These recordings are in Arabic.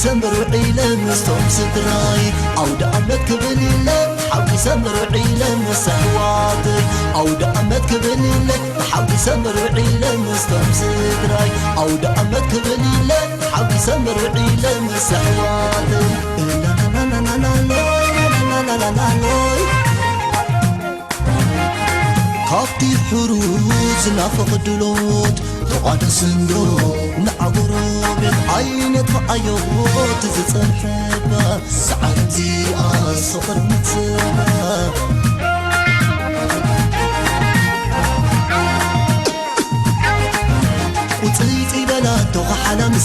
سمر عيلة مستوم سدراي عود أمد كبليلة حاولي سمر عيلة مسهواتي عود أمد كبليلة حاولي سمر عيلة مستوم سدراي عود أمد كبليلة حاولي سمر عيلة مسهواتي لا لا لا لا لا لا لا لا لا كافتي حروز نافق دلوت تقعد سندو نعبرو بالعين تأيوت زتصنحبا ساعتي أصغر متسبا وطيتي بلاد توغ حلم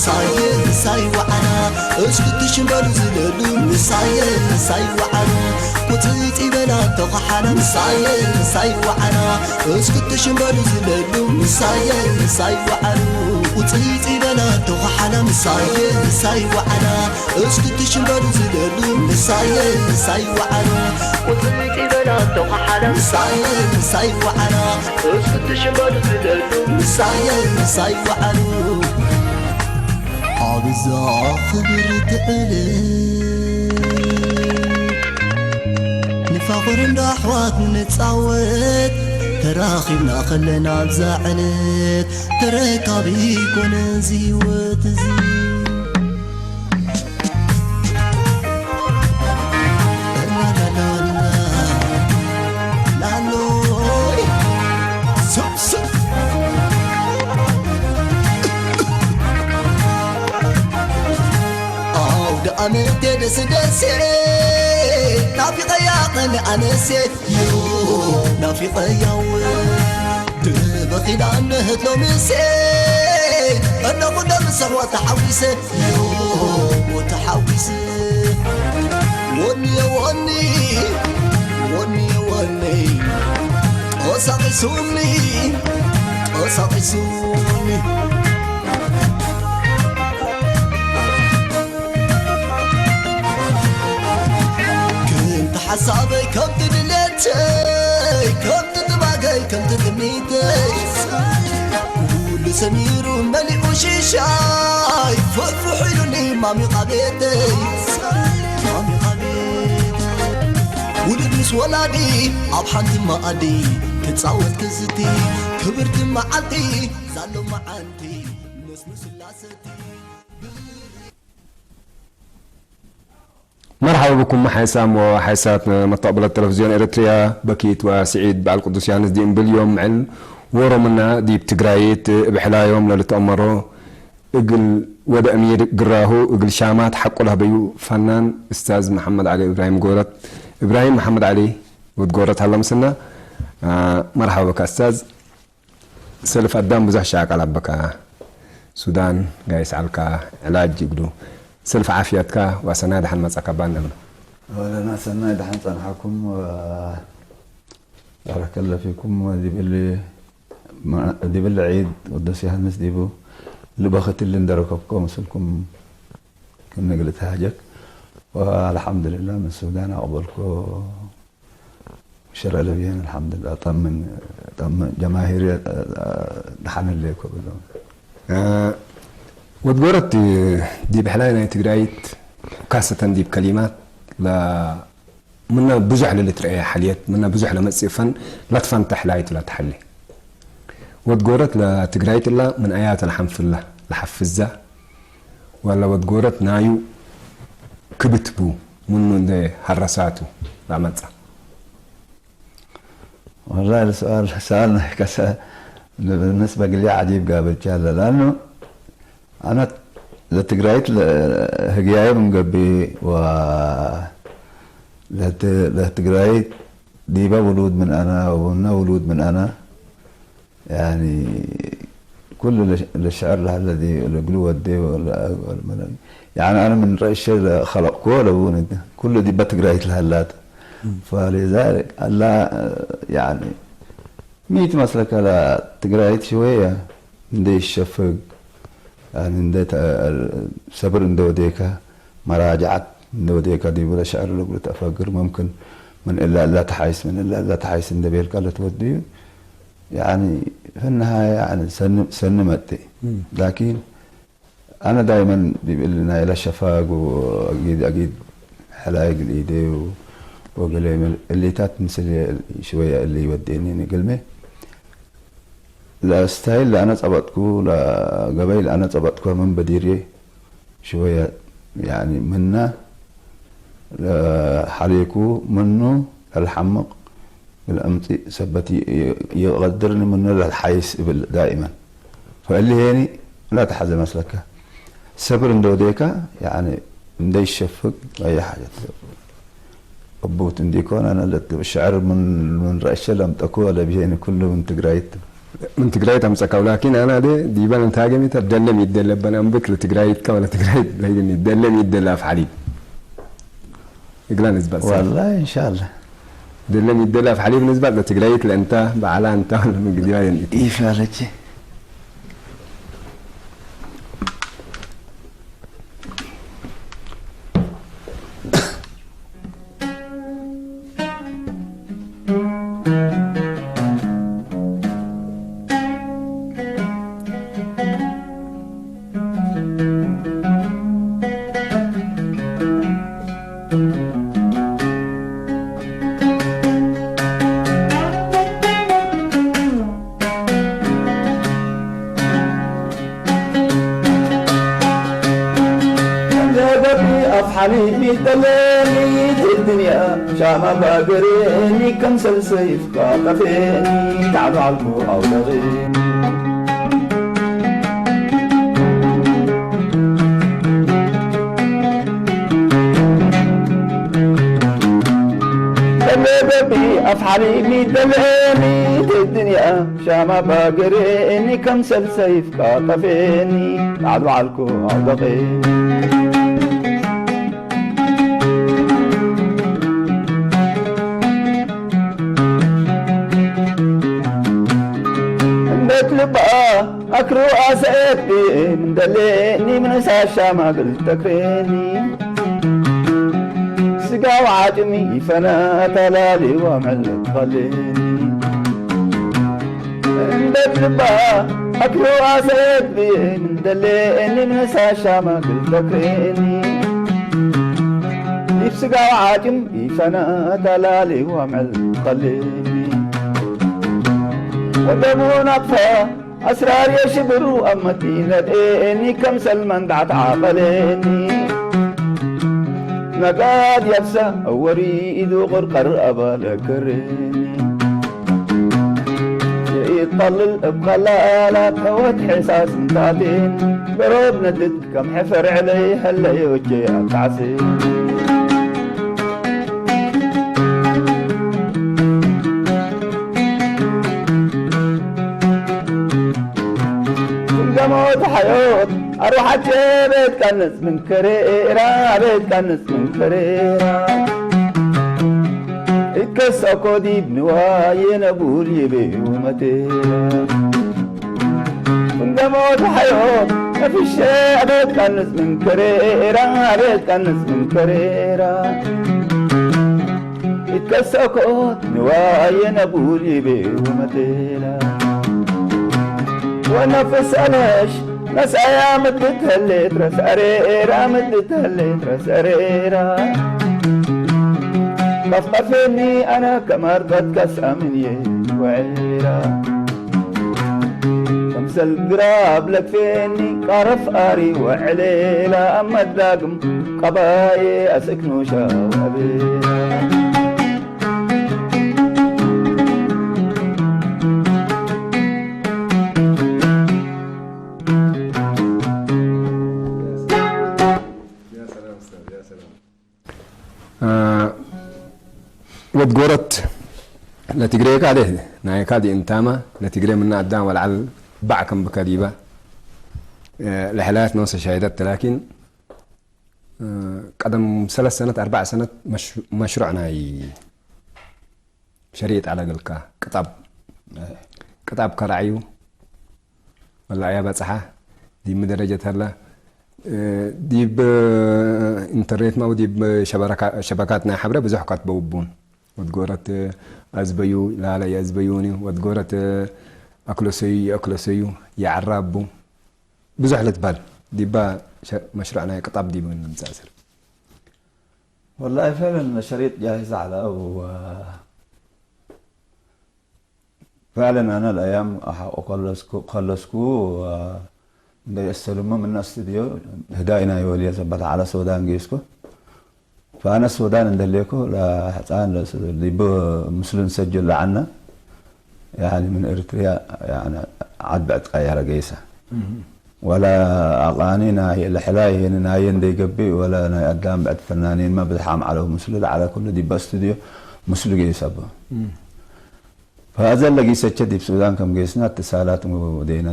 ساي وعنا اشكت شمبر زلالو مساي وعنا وطيتي بلاد توغ حلم ساي وعنا اشكت شمبر زلالو مساي وعنا وطيتي بلاد توغ حلم ساي وعنا اشكت شمبر زلالو مساي وعنا وطيتي بلاد توغ حلم ساي وعنا اشكت شمبر زلالو مساي وعلو عبزا خبر تقلي نفاقر نحوات نتصاوت تراخينا خلنا بزعلت تركابي كون زيوت زي أنا تدس دسي نافي قياقن أنسي يو نافي قياوي دبخي لأن هتلو مسي أنا قدام سهوة تحويسي يو وتحويسي وني أساقي سوني حسابي كم تدلتي كم تتباقي كم تتميتي قول سمير ملي وشيشاي فرفحيلوني مامي قبيتي ولد مس ولادي عبحانت ما أدي تتصاوت كزتي كبرت معالتي زالو معانتي نسنس اللاستي مرحبا بكم حسام وحسات مطابل التلفزيون إريتريا بكيت وسعيد بعل قدس يانس دين باليوم عن ورمنا ديب تقرايت بحلايوم للتأمرو اقل ود أمير قراهو اقل شامات حقو لها بيو فنان استاذ محمد علي إبراهيم قورت إبراهيم محمد علي وتقورت هلا مسنا مرحبا بك أستاذ سلف قدام بزح شاك على بك سودان قايس على علاج يقولوا سلف عافيتك وسناد حن مسك باندنا ولا سناد حن صنحكم بارك الله فيكم ودي بالله عيد ودسي هالناس ديبو اللي باخت اللي ندركبكم مسلكم كنا قلت حاجك والحمد لله من السودان اقبلكم شرع لبيان الحمد لله طمن جماهير دحن لكم وتقولت دي بحلاينا تقرايت كاسة دي بكلمات لا منا بزح للترقية حاليات منا بزح لمسيفن لا تفنتح لايت ولا تحلي وتقولت لا تقرايت الله من آيات الحمد لله لحفزة ولا وتقولت نايو كبتبو منو ده هرساتو لا متى والله السؤال سألنا كسا بالنسبة لي عجيب قابل جالة لأنه أنا لتقرأت هجاي من قبي و لتقرأت ديبا ولود من أنا ونا ولود من أنا يعني كل الشعر الذي القلوة دي يعني أنا من رأي الشيء خلق كولا كل دي بتقرأت لهالات فلذلك الله يعني ميت مسلك لا تقرأت شوية ندي الشفق يعني نديت صبر ندوديكا مراجعة ندوديكا دي ولا شعر لو قلت أفكر ممكن من إلا لا تحايس من إلا لا تحايس ندبير قالت تودي يعني في النهاية يعني سن متي لكن أنا دائما بيقول لنا إلى الشفاق وأكيد حلايق الإيدي وقال اللي تمثل شوية اللي يوديني قلمي لا ستايل اللي أنا صبتكو لا قبيل أنا صبتكو من بديري شوية يعني منا حريكو منه الحمق بالأمتي سبتي يقدرني منه للحيس دائما فقال لي هيني لا تحزن مسلك صبر دوديكا يعني ندي الشفق أي حاجة أبوت نديكون أنا الشعر من رأيش لم تكون ولا بيجيني كله من تقرايت من تقرايت أمسكه ولكن أنا دي بان تاجمي تدلم يدلب أنا أمبك لتقرايت كولا تقرايت لكن يدلم يدلب علي يقلان نسبة والله إن شاء الله دلم يدلب علي بالنسبة لتقرايت لأنت بعلا أنت ولا من قديما إيه فعلا حبيبي دلاني الدنيا شامة باقريني كمسل سيف قاقفيني تعب عالكو أو لغيني بي أفحليني دلاني الدنيا شامة باقريني كمسل سيف قاقفيني تعب عالكو أو لغيني بقى أكرو أسعدني مدليني من ساشا ما قلت تكريني سقا وعجمي فنا تلالي ومعلت خليني عندك بقى أكرو أسعدني مدليني من ساشا ما قلت تكريني سقا وعجمي فنا تلالي ومعلت خليني ودمون أطفى أسرار يشبروا أمتي لديني كم سلمان دعت عقليني نقاد يبسى أوريد غرقر أبا لكريني يطلل بخلالات هوت حساس متعدين بروب ندد كم حفر عليه هلا يوجي أتعسين موت حيوت أروح أجيب كنس من كريرة بيت كنس من كريرة اتكسى كودي بنواي نقول يبي ومتيرة كنت موت حيوت ما في شيء بيت كنس من كريرة بيت كنس من كريرة اتكسى كود نواي نقول يبي ومتيرة ونفس ألاش ناس أيام تتهلت راس أريرة متتهلت راس أريرة قفقفني أنا كمرضت كسأ من يد وعيرة تمثل قراب لك فيني قرف أري وعليلة أما الداقم قباي أسكنو شاو أبيرة وتقولت لا تجريك عليه نايكادي انتاما لا تجري منا قدام والعل بعكم بكذيبة لحالات نص شهادات لكن قدم 3 سنوات 4 سنوات مشروعنا شريط على قلقا كتاب كرعيو والله يا بصحة دي مدرجة هلا دي بإنترنت ما ودي بشبكاتنا حبرة بزحقات بوبون وتقولت أزبيو لا يزبيوني وتقولت أكلسيو يعربو بزحلة بال ديبا مشروعنا قطاب ديبا من المساسر والله فعلا شريط جاهز على فعلا انا الايام خلصكو بدي استلمه من الاستديو هداينا يولي زبط على سودان جيسكو فانا السودان ندليكو لحسان ديبو مسلم سجل عنا يعني من اريتريا يعني عاد بعد غير قيسه ولا اغاني ناي الحلاي ناي دي قبي ولا ناي قدام بعد فنانين ما بدحام على مسلل على كل دي باستوديو مسلل يسبه فهذا اللي قيسه دي بسودان كم قيسنا اتصالات ودينا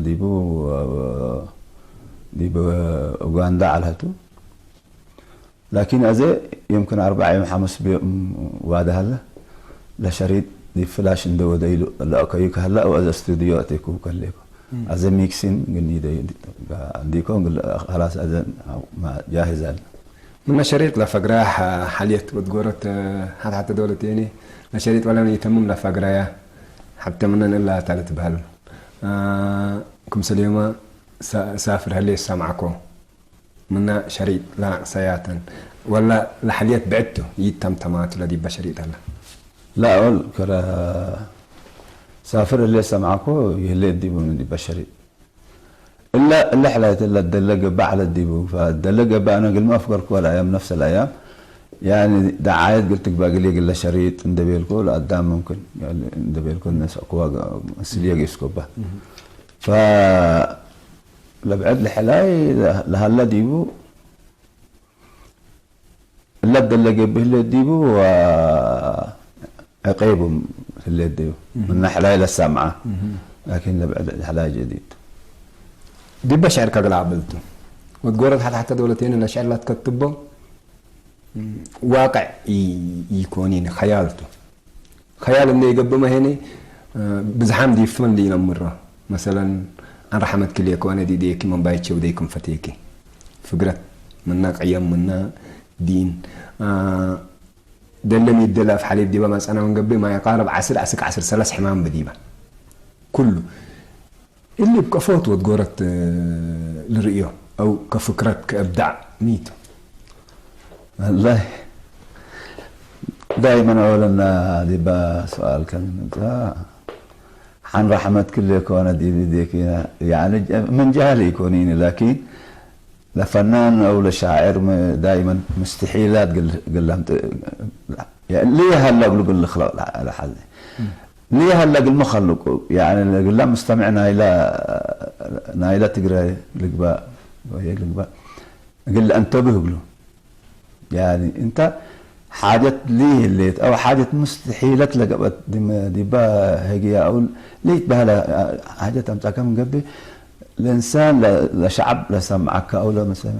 ديبو اوغندا على هاتو لكن ازي يمكن 4 يوم 5 بيوم واده هلا لشريط دي فلاش ندو دايلو لا اوكيك هلا او از استوديو اتيكو كليكو از ميكسين غني دي عندكم خلاص اذن ما جاهز من شريط لفقراح حاليت وتقولت حتى دولتيني شريط ولا يتمم لفقرايا حتى من الا ثالث بهل كم سليمه سافر هل سامعكم من شريط لا سياتا ولا لحاليت بعدته يتمتمات الذي بشريط هلا لا اقول كرا سافر اللي سمعكو يلي ديبو من دي بشري الا حلايت الا الدلقه على الديبو فالدلقه بقى انا قل ما افكرك ولا ايام نفس الايام يعني دعايات قلت لك باقي لي قل شريط ندبيلكو قدام ممكن يعني ندبيلكو الناس اقوى مسليه يسكبها ف لبعد الحلاي لهلا ديبو لا الدلقه به اللي ديبو و عقيبهم اللي ديبو من حلاي للسمعه لكن لبعد الحلاي جديد دي بشعر كقل عبلته وتقولت حتى دولتين الاشعار لا تكتبه واقع يكونين خيالته خيال انه يقبمه هنا بزحام دي فمن دي نمره مثلا عن رحمة كليك وانا دي ديكي من بايتشي وديكم فتيكي فقرة منا قيم منا دين دلني الدلا في حليب ديبا مس انا من قبل ما يقارب 10 3 حمام بديبه كله اللي بكفوت وتقولت للرؤيه او كفكرة كابداع ميت والله دائما اقول ان ديبا سؤال كان عن رحمة كلك وانا ديك يعني من جهل يكونيني لكن لفنان او لشاعر دائما مستحيلات قل لهم يعني ليه هلا قل الخلق على حد ليه هلا قل مخلق يعني قل لهم مستمعنا الى تقرا لقباء وهي لقباء قل انتبه له يعني انت حاجة ليه اللي او حاجة مستحيلة لقبت ديبا هيجي او ليت بها حاجة تمتعك من قبل الانسان لشعب لسمعك او لمسمع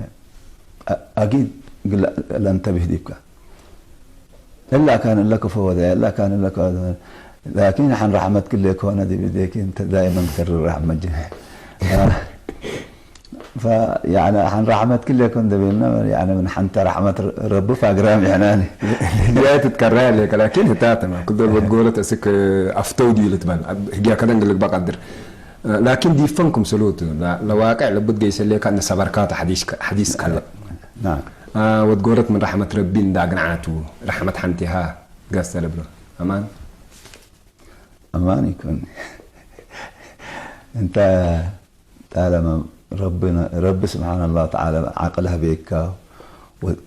اكيد لا انتبه ديبك الا كان لك فوضى الا كان لك لكن عن رحمة كل يكون دي بديك انت دائما تكرر رحمة جميع فيعني عن رحمة كل يكون دبينا يعني من حنت رحمة رب فاقرام يعني جاي تتكرر لك لكن هتاتما كنت بتقول تسك افتودي لتبان هي كذا نقول لك بقدر لكن دي فنكم سلوت لواقع لابد جاي يسليك ان سبركات حديث كلا نعم وتقولت من رحمة ربي دا قنعاتو رحمة حنتها قاس لبلو امان امان يكون انت طالما رب سبحانه الله تعالى عقلها بيك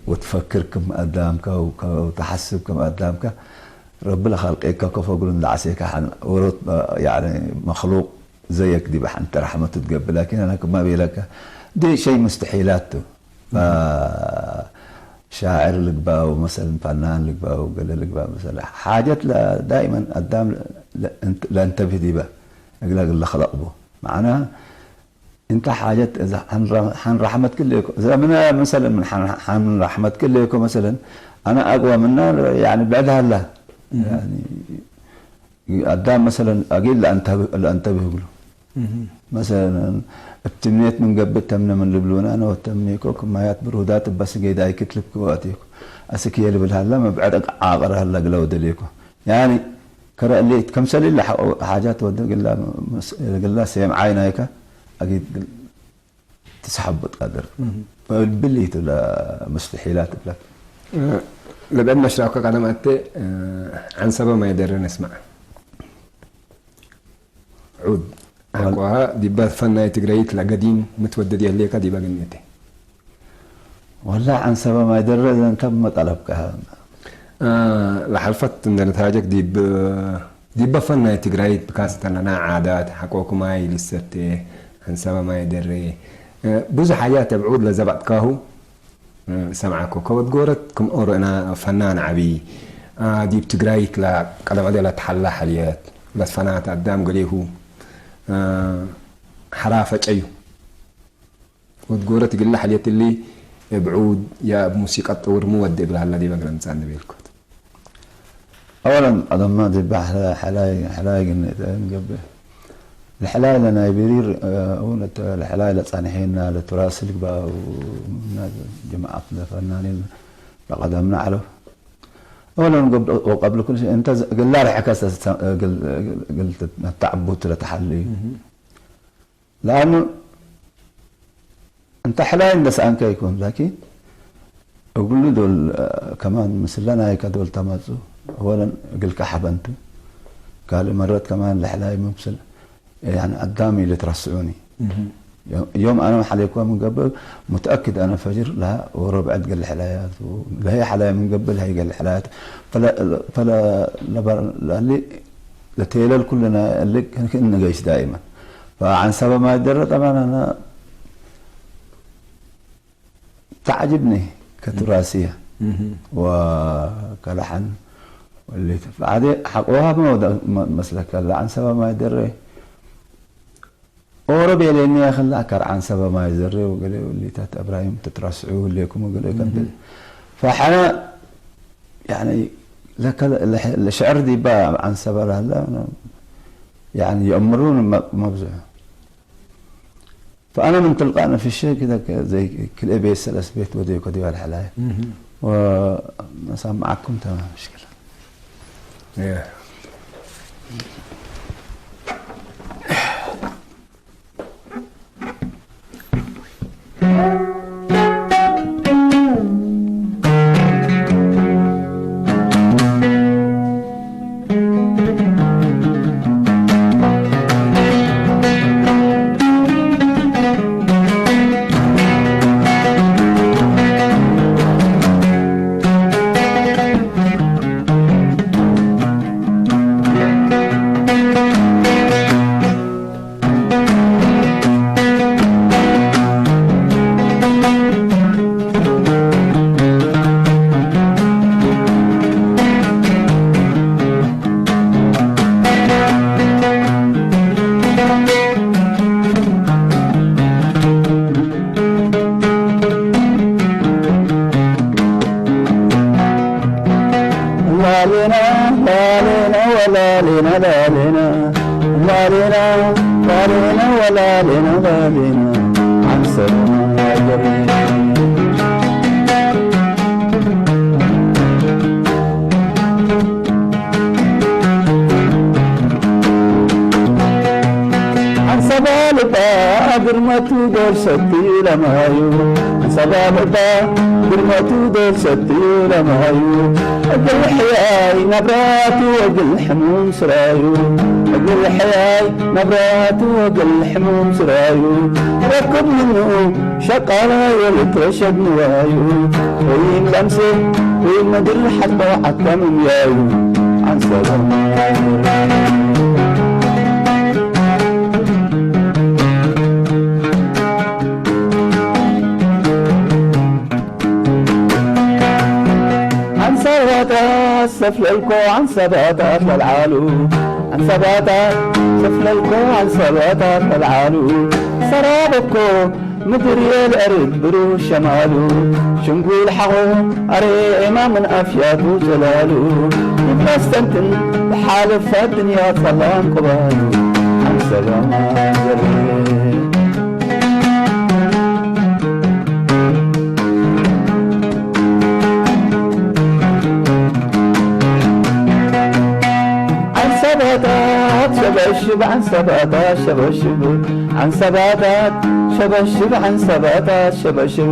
وتفكر كم قدامك وتحسب كم قدامك رب لخلقك كفوق لعسيك ورط يعني مخلوق زيك دي بحنت رحمة تقبل لكن انا ما بيلك دي شيء مستحيلاته شاعر لقباو مثلا فنان لقباو قال لقباو مثلا حاجات دائما قدام لا انتبه دي بقى اقول خلق به معناها انت حاجات اذا حن رحمة كلكم اذا من مثلا من حن رحمة كلكم مثلا انا اقوى منها يعني بعدها لا يعني قدام مثلا اقول لا انتبه له مثلا ابتمنيت من قبل تمنى من لبلونا انا وتمنيكو كمايات برودات بس قيد اي كتلب كواتيكو اسكي اللي بالهلا ما بعد عاقر هلا قلو دليكو يعني كرا اللي كم سلي حاجات ود قال لا سيم عينيك اكيد تسحب قادر باللي لا مستحيلات لك لبعد مشروعك قدمت عن سبب ما يدر نسمع عود أقوها ديبات فناي تقريت لقديم متودد يليك ديبا قنيتي والله عن سبب ما يدر إذا تم طلبك لحلفت إن نتاجك ديبا فناي تقريت بكاسة لنا عادات حقوكم هاي لسه عن سبب ما يدر بوز حاجات بعود لزبط كاهو سمعكو كود قورتكم أورو أنا فنان عبي دي بتقرايك لا قدم عليه لا تحلى حليات بس فنات قدام قليه حرافة أيو وتقولت تقول له حليات اللي بعود يا موسيقى تطور مودي بلا الذي بقرا نسان بيلكوت أولا أظن ما دي حلاي قبل الحلاي لنا يبرير أولا الحلاي لتصانحين لتراسلك بقى جماعة فنانين بقدمنا على أولا وقبل كل شيء أنت قل لا رح أكاسس قلت التعبت لتحلي لأنه أنت حلاي بس أنك يكون لكن أقول له دول كمان مثل لنا هيك دول تمازو أولا قل كحب أنتو قال مرات كمان الحلاي مبسل يعني قدامي اللي ترسعوني يوم انا حليكوا من قبل متاكد انا فجر لها وربع قال الحلايات ولا هي حلايا من قبل هي قال الحلايات فلا اللي لتيلل كلنا اللي كنا جيش دائما فعن سبب ما يدر طبعا انا تعجبني كتراثيه وكلحن واللي عادي حقوها مسلك عن سبب ما يدر أوروبي لأني أخلى أكر عن سبب ما يزري وقال لي تات إبراهيم تترسعوا ليكم وقال لي فحنا يعني لك الشعر دي بقى عن سبب هلا يعني يأمرون مبزع فأنا من تلقائنا في الشيء كذا زي كل أبي سلس بيت ودي كذي والحلاية ونسمع معكم تمام مشكلة. ستير مهيو أقل حياي نبرات وأقل حموم سرايو أقل حياي نبرات وأقل حموم سرايو ركب منه شقالا يلترشد نوايو وين لمسه وين مدر حتى حتى من يايو عن سلام سفللكو عن سباتات للعالو عن سباتات سفللكو عن سباتات للعالو سرابكو مدري الأرض برو شمالو شنقول حقو أري إمام من أفياته جلالو مبستنتن بحالف الدنيا صلام قبالو عن سلام جلالو سباتات شبشب عن سباتات شبشب عن سباتات شبشب عن سباتات شبشب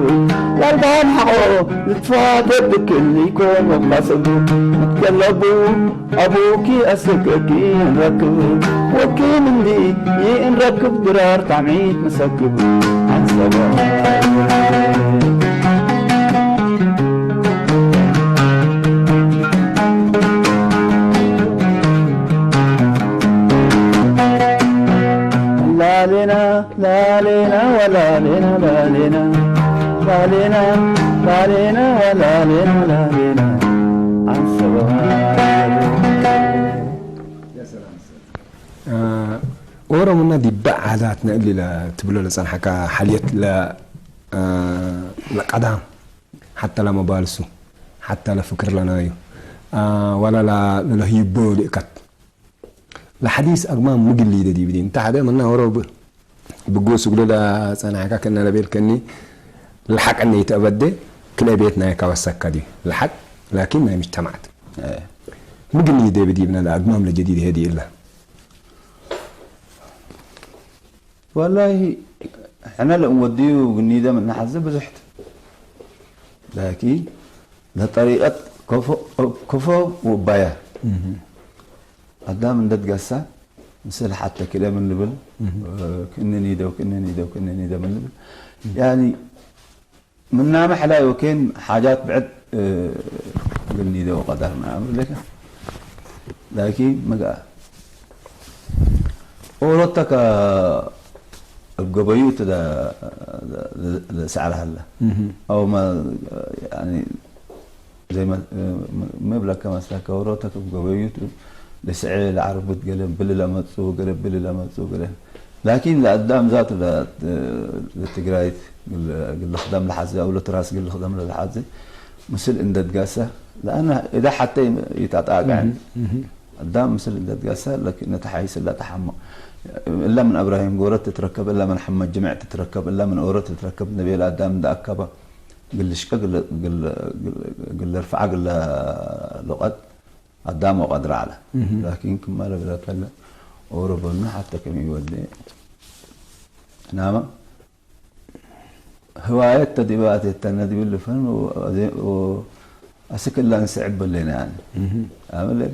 والبان حقو لتفاتر بكل يكون مقصد نتقلبوا أبوكي أسككي نركب وكي من دي نركب درار تعميد مسكب عن سباتات لا لنا لا لنا ولا لنا لا لنا لا لنا لا لنا ولا لنا لا لنا عن سبات ورمنا دي بعداتنا اللي لا تبلو لسان حكا حاليت لا قدام حتى لا مبالسو حتى لا فكر لنايو ولا لا هيبو لكت الحديث أجمع مجلي دي بدين تعدا منا ورا بجوس يقول لا أنا حكا كنا نبيل كني الحق أني يتأبدي كنا بيتنا كوسك دي الحق لكن ما مجتمعت مجلي دي بدي من الأجمع الجديد هذه إلا والله احنا لو نوديه وقلني من نحزب بزحت لكن لطريقة كفو وبايا قدام ندت قصة مثل حتى كده من لبل كنني ده وكنني ده وكنني ده من لبل يعني من نام حلا وكين حاجات بعد قلني ده وقدر ما عمل لك لكن ما قال ورتك القبيوت ده سعرها هلا او ما يعني زي ما مبلغ كما ساكا ورتك القبيوت لسعي العرب تقلب بل لما تسوق قلب بل لما تسوق قلب لكن لقدام ذات للتقرايت قل خدام لحزه او لتراس قل خدام للحزه مثل اندت قاسه لان اذا حتى يتعطى قدام مثل اندت قاسه لكن نتحيس لا تحمى الا من ابراهيم قورت تتركب الا من محمد جمع تتركب الا من اورت تتركب نبي الادم ده اكبه قل شكا قل ارفع قل لغت قدام وقدر على لكن كما لا كلا وربنا حتى كم يودي نعم هواية تدبات التندي بالفن و أسكن لا نسعب لنا يعني أعمل لك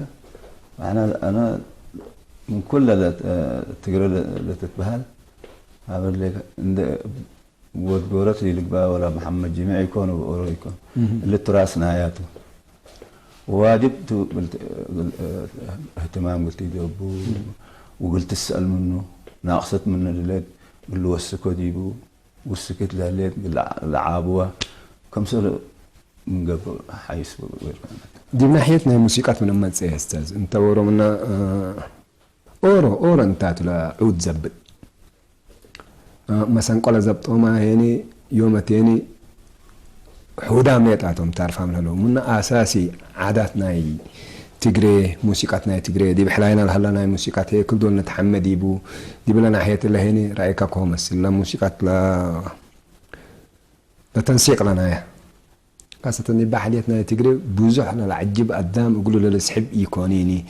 أنا من كل تقرأ لا تتبهل أعمل لك عند وتقولت لي لك ولا محمد جميع يكون ولا يكون اللي تراث نهاياته واجبت اهتمام قلت يجاوبوا وقلت اسال منه ناقصت منه الليل قل له وسكوا ديبو والسكت لهليت لعابوا كم سنه من قبل حيس دي من ناحيتنا موسيقى من ما تسيه استاذ انت ورو منا اورو انت لا عود زبط مثلا قال زبطوا ما هيني يومتيني حودا ميتاتهم تعرف عمل له من اساسي عاداتنا تجري موسيقاتنا تجري دي بحلاينا لهلا موسيقات هي كل دول نتحمد يبو دي بلا ناحيه الله هني رايك كومس لا موسيقات لا تنسيق لنا يا خاصة إن بحاليتنا تجري بوزحنا العجب قدام يقولوا للسحب يكونيني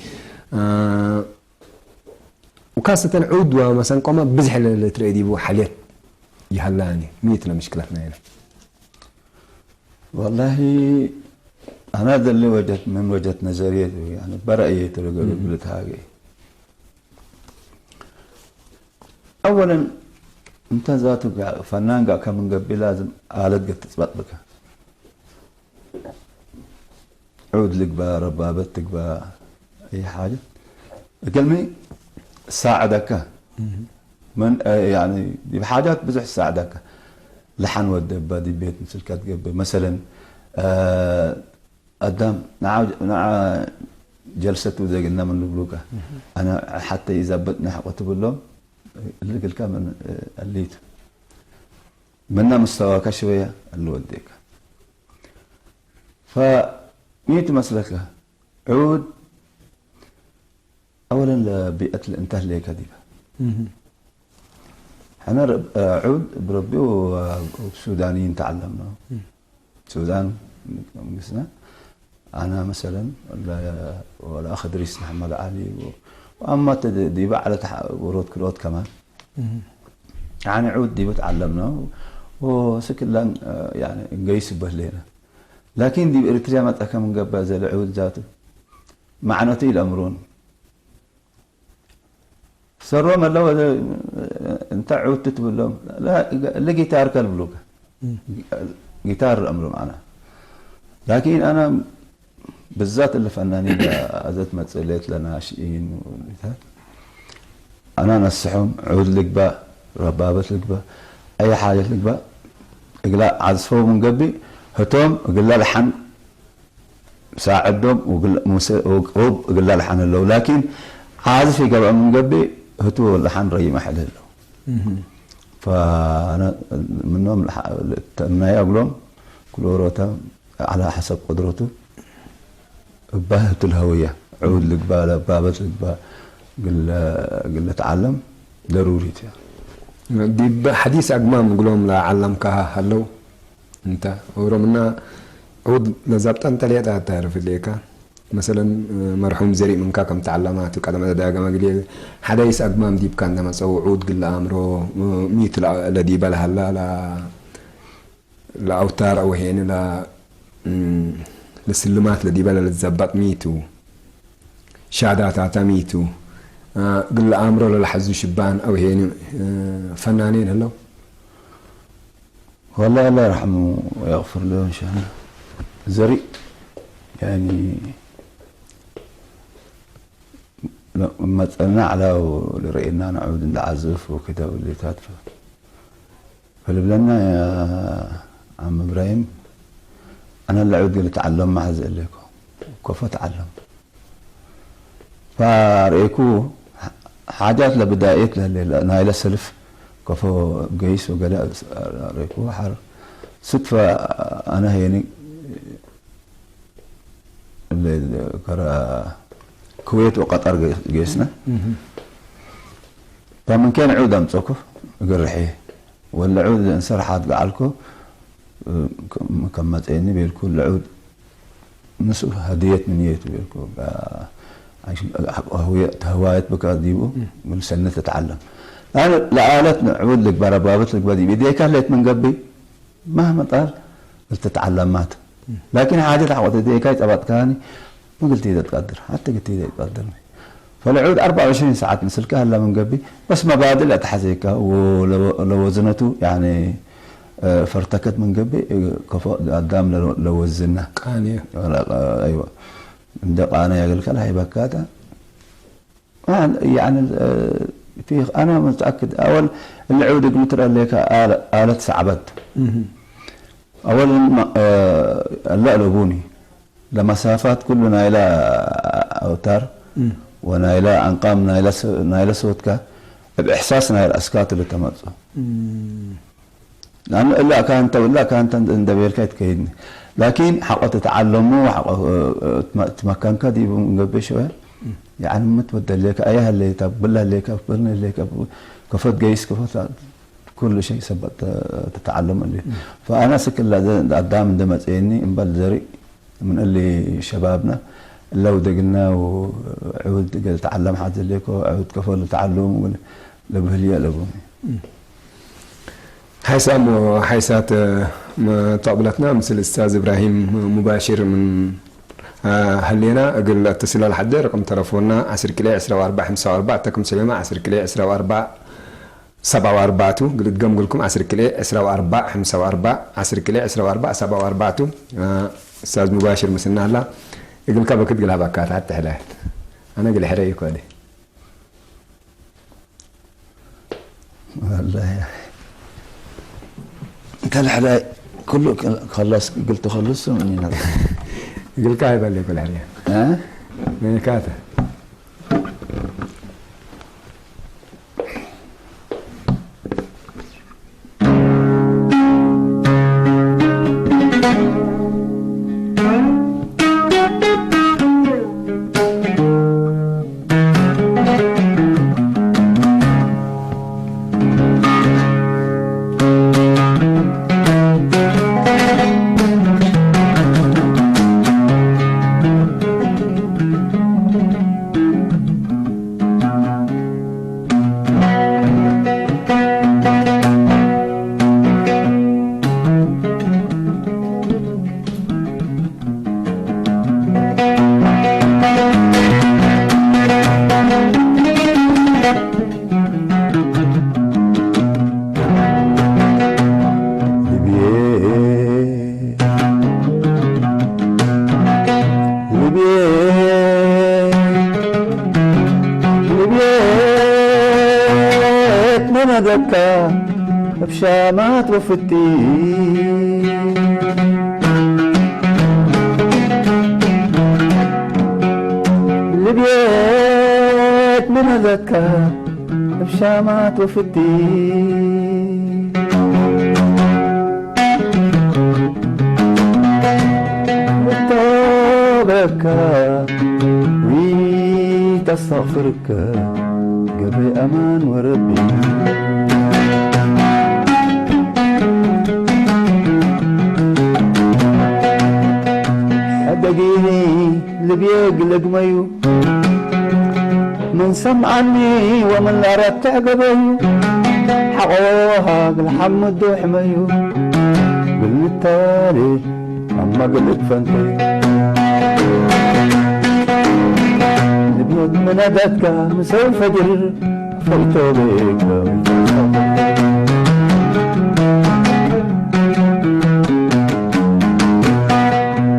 وخاصة عود ومثلا قوما بزح اللي تريدي بو حاليت يهلاني ميتنا مشكلتنا هنا والله أنا هذا اللي وجدت من وجهة نظريتي يعني برأيي قلت هاجي أولا أنت ذاتك فنان قا كم قبل لازم آلة قد تثبت بك عود لك با ربابتك با أي حاجة قلمي ساعدك من يعني بحاجات بزح ساعدك لحن ودب دي بيت مثل كتجب مثلا قدام نع جلسته زي قلنا من لبلوكه انا حتى اذا بدنا كتب لهم اللي قال كمان قليت منا مستواك شويه اللي وديك فميت مسلكه عود اولا لبيئه الانتهى ليك هذه احنا عود بربي وسودانيين تعلمنا السودان مثلا انا مثلا ولا اخ ادريس محمد علي واما ديبا على ورود كلوت كمان يعني عود ديبا تعلمنا وسكلا يعني نقيس بهلينا لكن دي اريتريا ما تاكا من قبا زي العود ذاته معناتي الامرون سروا ما لو انت عود تتبل لهم لا جيتار كالبلوك جيتار الامر معنا لكن انا بالذات اللي فنانين ازت متسليت لناشئين انا نصحهم عود لقبا ربابه لقبا اي حاجه لقبا اقلا عزفوا من قبي هتوم اقلا لحن ساعدهم وقلا لحن له لكن عازف يقبا من قبي هتو لحن ري محل له فانا منهم ما يقولون كل وروته على حسب قدرته بهت الهويه عود لقبا بابت لقبا قل تعلم ضروري دي حديث أقمام نقولهم لا علمكها هلو أنت ورمنا عود نزبط أنت ليه تعرف ليك مثلا مرحوم زري منك كم تعلمات وكذا ما داعي ما قلي حديث أقمام ديب كان لما سووا عود قل أمره ميت الذي بلها لا أوتار أو هين لا السلمات الذي بلها للزبط ميتو شادات عتميتو قل أمره للحزو شبان أو هين فنانين هلو والله الله يرحمه ويغفر له إن شاء الله زري يعني لما تسألنا على ولرأينا نعود نعزف وكذا واللي تادفه فلبلنا يا عم إبراهيم أنا اللي عود قلت تعلم مع زلكم كيف أتعلم فرأيكو حاجات لبدايات لنايل السلف كيف قيس وقال رأيكو حر صدفة أنا هيني اللي قرأ كويت وقطر قيسنا فمن كان عود أمسكه قرحيه ولا عود انسرحات قعلكو كمتيني بيركو العود نسو هدية من يتو بيركو هواية بكا ديبو من سنة تتعلم أنا لآلتنا عود لك بربابت لك بدي بدي كان من قبي مهما طال قلت تتعلم مات لكن حاجة تعود دي كاي تبات كاني ما قلت إذا تقدر حتى قلت إذا تقدرني فالعود 24 ساعة نسلكها هلا من قبي بس مبادئ أتحزيكها ولو وزنته يعني فرتكت من قبي كفاء قدام لو وزنها قانية أيوة عند قانية يقول لها هي بكاتا يعني في أنا متأكد أول العود قلت لك آلة سعبت أولا لا لبوني لمسافات كلنا إلى أوتار ونايلا أنقام نايلا صوتك بإحساسنا الأسكات اللي تمتصه لأنه إلا كانت عند بيركات كيدني لكن حق تتعلموا وحق تمكن كدي من قبل شوية يعني متبدل لك أيها اللي تقبلها اللي كبرنا اللي كفت جيس كفت كل شيء سبت تتعلم اللي فأنا سكل قدام دمت إني إنبال زري من اللي شبابنا لو دقنا وعود تعلم حاجة ليك وعود كفل تعلم لبهلية لبوني حيسات طابلتنا مثل الأستاذ إبراهيم مباشر من هلينا أقول اتصل على حد رقم تلفوننا 10 كلي 14 45 تكم سليمة 10 كلي 14 47 قلت قم لكم 10 كلي 14 45 10 كلي 14 47 أستاذ مباشر مسنا هلا يقول كابا كنت قلها بكات حتى حلايت أنا قل حريك ودي والله انت الحلاي كله خلص قلت خلصت منين هذا يقول كايبا اللي يقول عليه ها من كاته من ذكى بشامات وفتي لبيت من ذكى بشامات وفتي توبك وتستغفرك قبل أمان وربي حدقيني اللي بيقلق ميو من سمعني ومن لا رد تعقبيو حقوها بالحمد وحميو بالتالي أما قلت فانتي نبيض من أدتك مسوي فجر فيتو بيك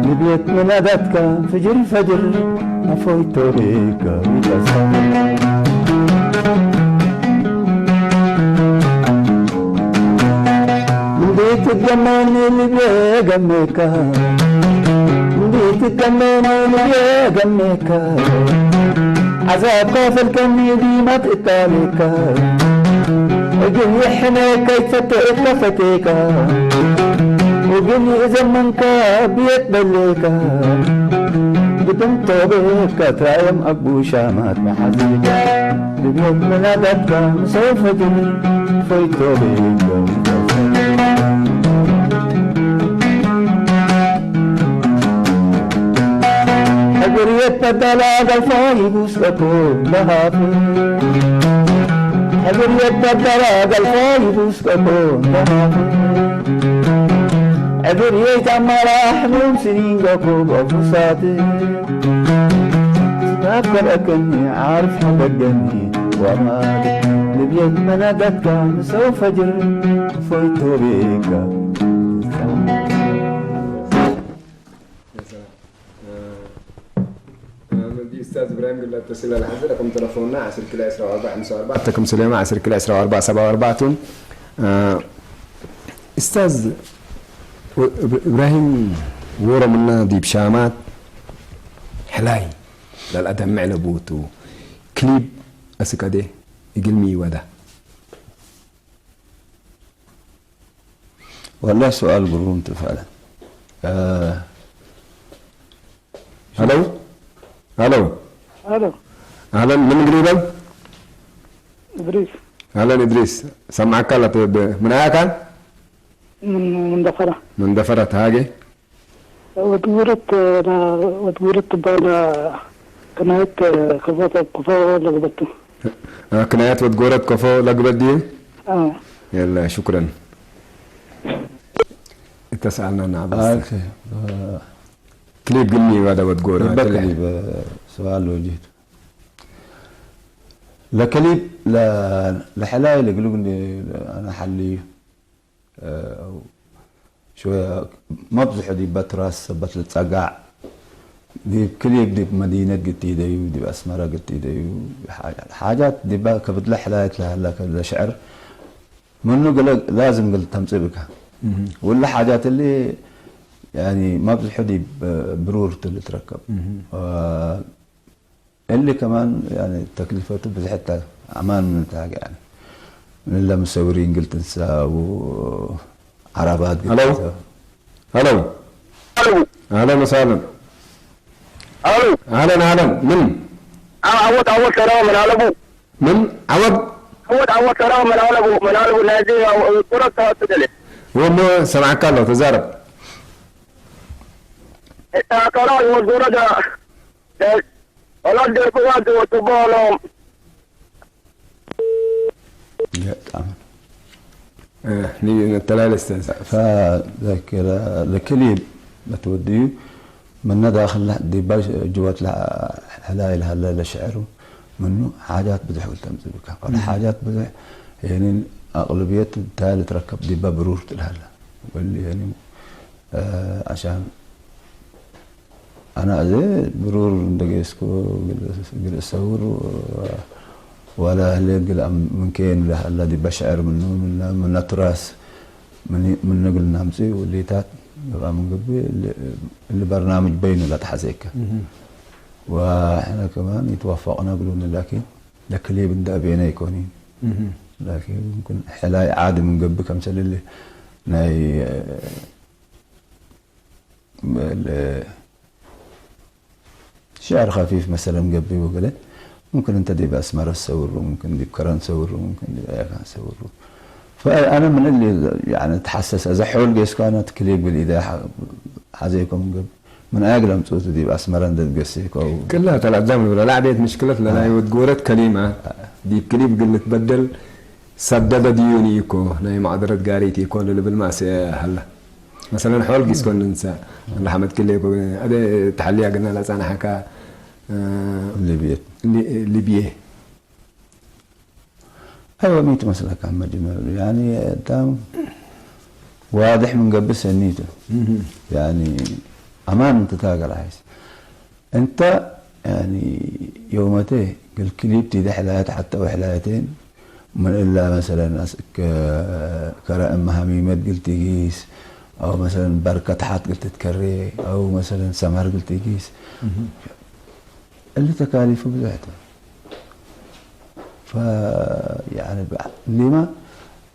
نبيض من أدتك فجر فجر فيتو بيك بديت تجمعني اللي بيجمعك بديت تجمعني اللي بيجمعك عذاب قافل كمي دي ما تقتالك وقلي حناك يتفتق فتيك وقلي إذا منك بيتبليك قدم طوبك ترايم أبو شامات محزيك بيوم من أدبك مسوف جل فيتو بيك حجرية بدلاغ الفايب وسكتو لهافي حجرية بدلاغ الفايب وسكتو لهافي حجرية عمراح من سنين قاكوب وفصاتي ستافكر أكني عارف حبقني ومالي لبيد من أدتك مسوف فجر فويتو بيك استاذ ابراهيم قال لك تسال الحزر رقم تليفوننا 10 كلا 454 تكم سليمه 10 كلا 474 استاذ ابراهيم ورا منا ديب شامات حلاي للادم معلبوتو كليب اسكده يقلمي ودا والله سؤال قرون فعلا الو الو الو اهلا من قريبا ادريس اهلا ادريس سمعك الله من ايا كان من دفرة من دفرت هاجي وتقولت بالا كنايت كفا لقبته كنايات وتقولت كفو لقبت دي اه يلا شكرا انت سألنا نعم كليب قلني هذا وتقول كليب سؤال وجهته لا كليب لا لحلاي اللي يقولوا انا حلي شويه ما بزحوا دي بتراس بتلصقع دي كليب دي مدينه قلت دي دي اسمره قلت دي حاجات دي كبد لحلايت لها الشعر منو قال لازم قلت تمصيبك ولا حاجات اللي يعني ما بزحوا دي برور اللي تركب اللي كمان يعني تكلفته بزحتها امان من تاج يعني الا مسورين قلت نساو عربات الو الو اهلا وسهلا الو اهلا من انا عوض سلام من علبو من عوض سلام من علبو نادي وقرة تدلي ومو سمعك الله تزارب كلام والقرة ده ولا دير قوات وتبالهم تمام نيجي نتلال استاذ فذاك الكليب بتوديه من داخل دي باش جوات هلايل هلا شعره منه حاجات بدحول تمزبكها ولا حاجات بدح يعني اغلبيه التالي تركب دي برور الهلا واللي يعني عشان انا زي برور دقيسكو قل اصور ولا هلقل من كين له الذي بشعر من التراث من نقل نامسي واللي تات يبقى من قبل اللي برنامج بينه لا تحزيك واحنا كمان يتوافقنا يقولون لكن لكلي بندا بينا يكونين لكن ممكن حلاي عادي من قبل كم سنه اللي ناي شعر خفيف مثلا قبل وقلت ممكن انت دي باسمر تصور ممكن دي بكران تصور ممكن دي ايقان تصور فانا من اللي يعني تحسس اذا حول قيس كانت كليك بالاذاعه حزيكم من قبل من اقلم صوت دي باسمر عند قسيك او كلها طلعت زمن ولا لعبت مشكله لا وتقولت كلمه دي كليب قلت بدل سدد ديونيكو ناي معذره قاريتي يكون اللي بالماسه هلا مثلا حول قيس كون ننسى محمد كليكو هذا تحليها قلنا لسان حكا ليبيه ايوه ميت مثلا كان مجمل يعني تام واضح من قبل سنيته يعني امان انت تاقل عايز انت يعني يومتين قل كليب تيدي حلايات حتى وحلايتين من الا مثلا كرائم مهاميمات قلت يقيس او مثلا بركه حات قلت تكري او مثلا سمر قلت يقيس اللي تكاليفه بذاته يعني لما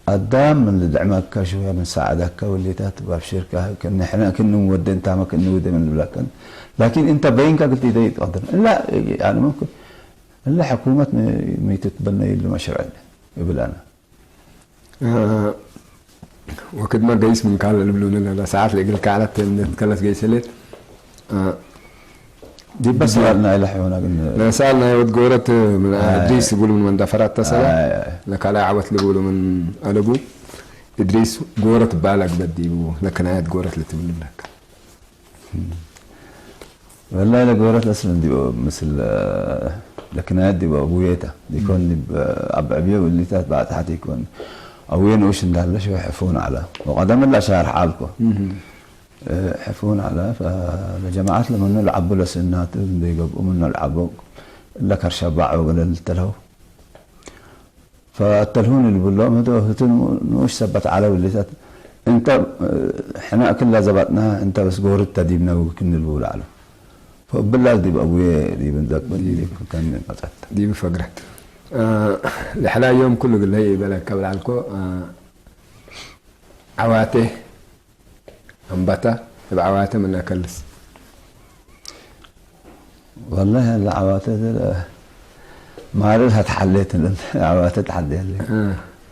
قدام من دعمك شويه من ساعدك واللي تتبع بشركه كنا احنا كنا مودين انت ما كنا مودين من البلاكن لكن انت بينك قلت لي تقدر لا يعني ممكن الا حكومه ما تتبنى المشروع قبل انا وقت ما جايس من كال اللي بيقولوا لنا ساعات اللي قال كالت نتكلم جايس ليت دي بس سالنا الى حيونا قلنا سالنا يود قولت من ادريس يقولوا من دفرات تصلا لك على عوت اللي يقولوا من ابو ادريس قولت بالك بدي لكن عاد قولت اللي تقول لك والله لا قولت اصلا دي مثل لكن عاد دي ابويتا دي كون ابي واللي تات بعد حتى يكون اوين وش ندهل شو يحفون على وقدم الله شهر حالكم يحفون على فجماعات لما نلعبوا لسنات يقبوا من نلعبوا لك شبع ولا التلهو فالتلهون اللي بقول لهم هذول نوش ثبت على واللي انت احنا كلها زبطناها انت بس قورت تديبنا وكن البول على فبالله دي بابويا دي بنزك دي كان قطعت دي بفقرت لحلا يوم كله قال هي بالك قبل عليكم عواته أنبتا بعواته من أكلس والله العواته ما لها تحليت العواته تحليت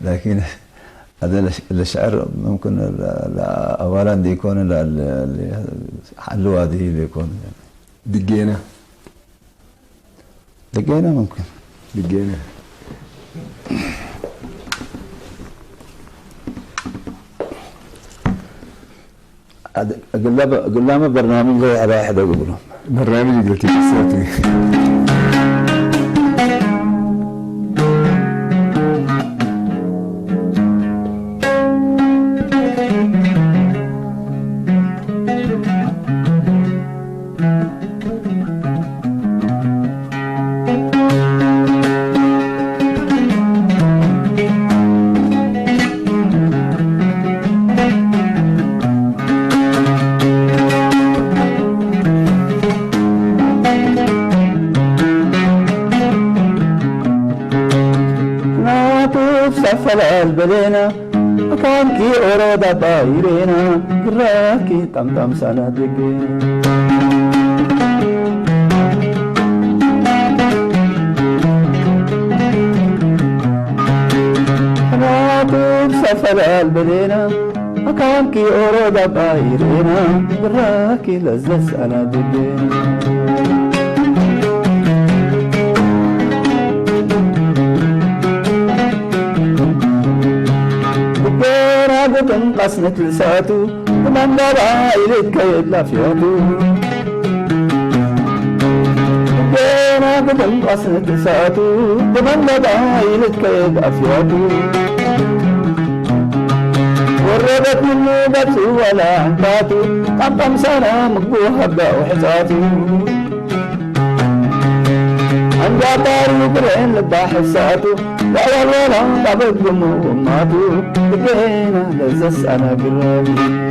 لكن هذا الشعر ممكن اولا دي يكون اللي حلوا هذه اللي يكون دقينا ممكن دقينا قلنا ما برنامج زي على واحد اقوله برنامج قلت لي البلينا كان كي أورودا بايرينا راكي تم تم سنة دقينا ناتوب سفر البلينا كان كي أورودا بايرينا راكي لزة سنة دقينا قدم قسمة لساتو ومن دابا إليك كيد لافياتو بينا قدم قسمة لساتو ومن دابا إليك كيد لافياتو وردت منه باتو ولا عنتاتو قطم سنة مقبوها هبدا وحساتو انجاطار يقرين لباحساتو لا والله طبق ماتو بقينا لزس انا قرابي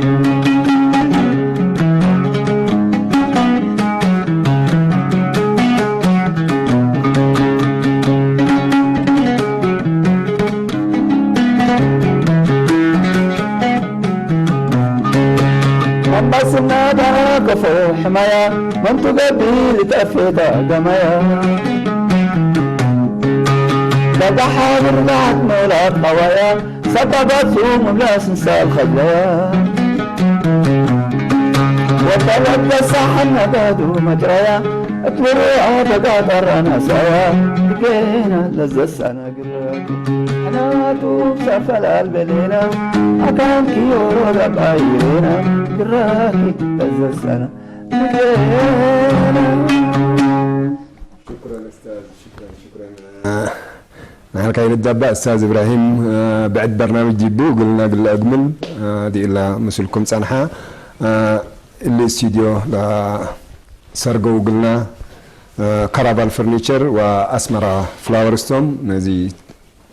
بسنا دا كفو حمايا منتو قبيل تأفيدا قمايا بقى حاضر بعد مولاد قوايا سببت سوم بلاس نسال خلايا وطلب بصحن نبادو مجرايا اتورع بقى درانا سايا بقينا لزس انا قرابي حناتو بسفل البلينا أكان كيورو دبايرينا قراكي لزس انا بقينا. شكرا استاذ شكرا نحن كاين الدابة استاذ ابراهيم بعد برنامج جيبو قلنا قل اجمل دي الا مسلكم صنحة اللي استوديو لا سرقوا قلنا كرابال فرنيتشر واسمرا فلاور ستوم نزي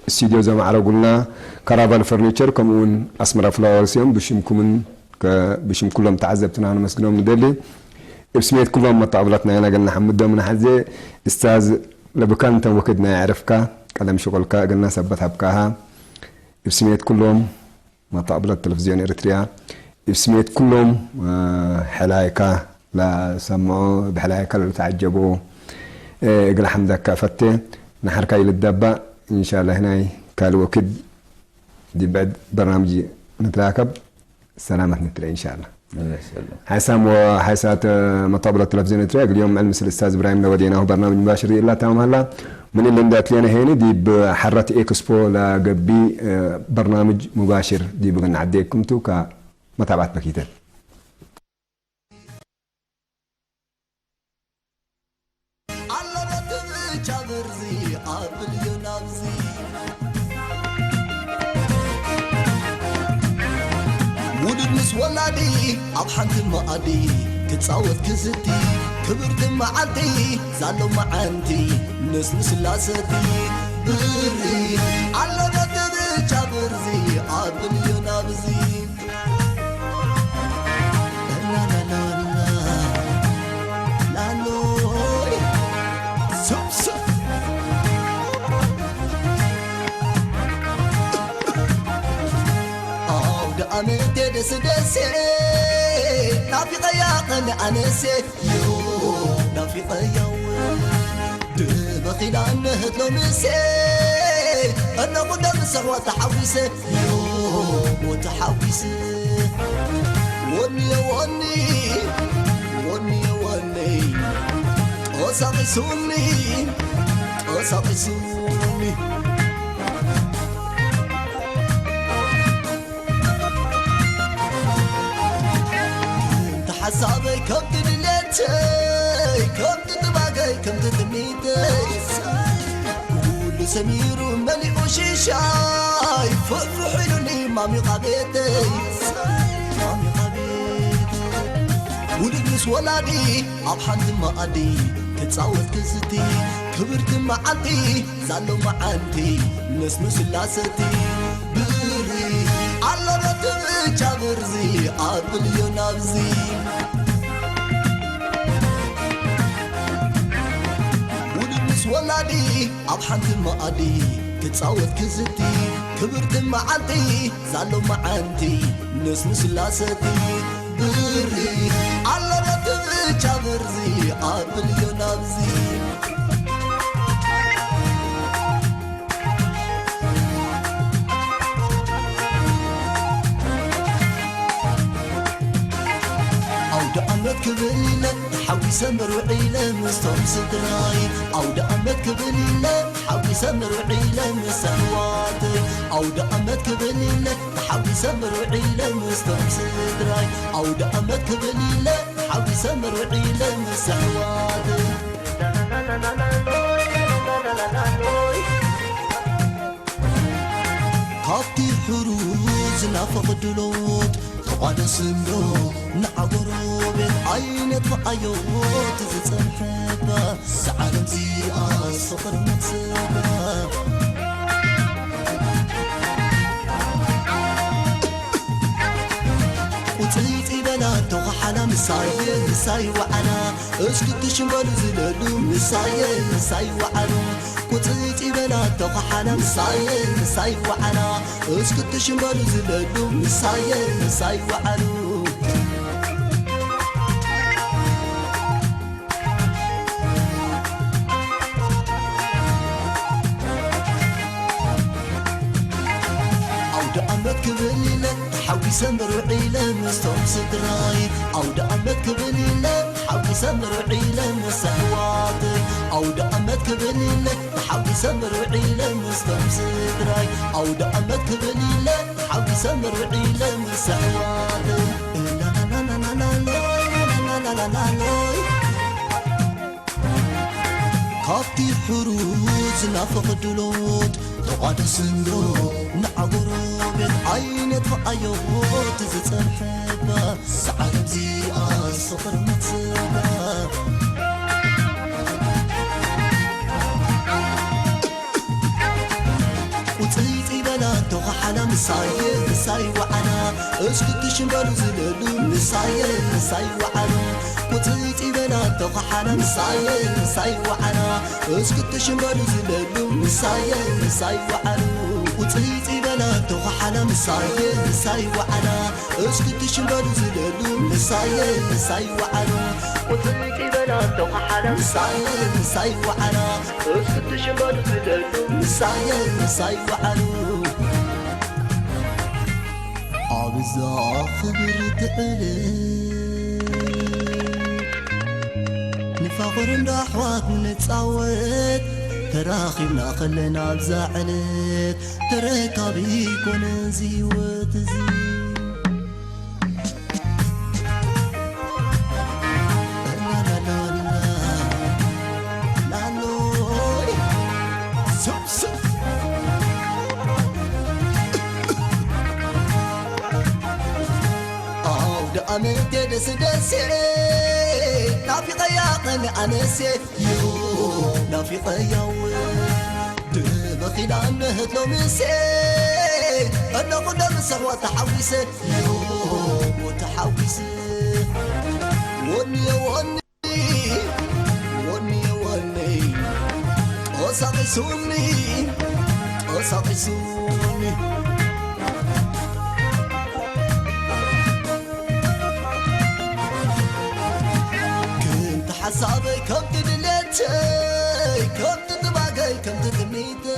استوديو زي ما قلنا كرابال فرنيتشر كمون اسمرا فلاور ستوم بشم كلهم تعذبتنا انا مسكنهم ندلي بسميت كلهم مطابلتنا انا قلنا حمد من حزي استاذ لبكان انت وكدنا يعرفك قدم شغلك قلنا ثبتها بكاها بسميت كلهم مطابلة تلفزيون اريتريا بسميت كلهم حلايكا لا سمعوا بحلايكا اللي تعجبوا قل حمدك كافتي نحركا الى الدابة ان شاء الله هنا كالوكد دي بعد برنامجي نتراكب سلامة نتري ان شاء الله. حسام وحيسات مطابلة تلفزيون اريتريا اليوم مع المثل الاستاذ ابراهيم لوديناه برنامج مباشر الا تمام هلا من اللي ندات لنا هنا دي بحرة اكسبو لقبي برنامج مباشر دي بغن عديكم تو كمتابعة بكيتر. ولادي أضحك المقادي كتصوت كزتي كبرت معدي زالو معندي نس لاستي بري على بدر جابرزي عادل ينابزي لا لا لا لا لا لوي سب سب أنا دس نافي غياقن أنا سيت يو نافي غياقن دبقي لأنه هدلو مسي أنا قدام سهوة تحويسة يو وتحويسة وني وني وني وني أساقي سوني أساقي سوني حسابي كم تدلتي كم تتباقي كم تتميتي قول سمير ملي وشيشاي فحلوني مامي قبيتي مامي قبيتي ولدنس ولادي أبحانت مقادي كتصاوت كزتي كبرت معدي زالو معانتي نس لاستي بري على رتب جابرزي عقل ينابزي ولدنس ولادي أبحانت مقادي كتصاوت كزتي كبرت معدي زالو معانتي نس لاستي بري على رتب جابرزي عقل ينابزي كبلنا حوي سمر وعيلة مستوم صدراي أو دأمت كبلنا حوي سمر وعيلة مسهوات أو دأمت كبلنا حوي سمر وعيلة مستوم صدراي أو دأمت كبلنا حوي سمر وعيلة مسهوات قاطي حروز نافق دلوت تقعد سندو نعبرو بالعين فأيو تزتن حبا سعالم زي صفر مكسبا وتريد بلاد توغ حالا مساي وعنا اسكت شمبال زلالو مساي وعنا وتريد بلاد توغ حالا مساي وعنا اسكت شمبال زلالو مساي وعنا كبليلة حوي سمر عيلة مستوم صدراي أو دعمت كبليلة حوي سمر عيلة مسحواتي أو دعمت كبليلة حوي سمر عيلة مستوم صدراي أو دعمت كبليلة حوي سمر عيلة مسحواتي لا لا لا لا لا لا لا لا لا لا كافتي حروز نافق دلوت تقعد صندوق نعبرو بالعين فأيو تزتن حبا سعالم زي صفر مكسبا وتريد بلاد توغ حالا مساي وعنا اسكت شمبالو زلالو مساي وعنا وتريد بلاد توغ حالا مساي وعنا اسكت شمبالو زلالو مساي وعنا وتريد بلاد توغ حالا مساي وعنا اسكت شمبالو زلالو مساي وعنا وتريد بلاد توغ حالا مساي وعنا اسكت شمبالو زلالو مساي وعنا عبزا خبر تعلي نفاقر اندحوات نتصاوت تراخينا خلينا بزعلت تركابي كون زي وتزي أمنت دس نافي قياقن أنسي يو نافي قياوي دبخي لأنه هتلو مسي أنا قدام سروة تحويسي يو وتحويسي وني أساقسوني حسابي كم تدلتي كم تدباقي كم تدميتي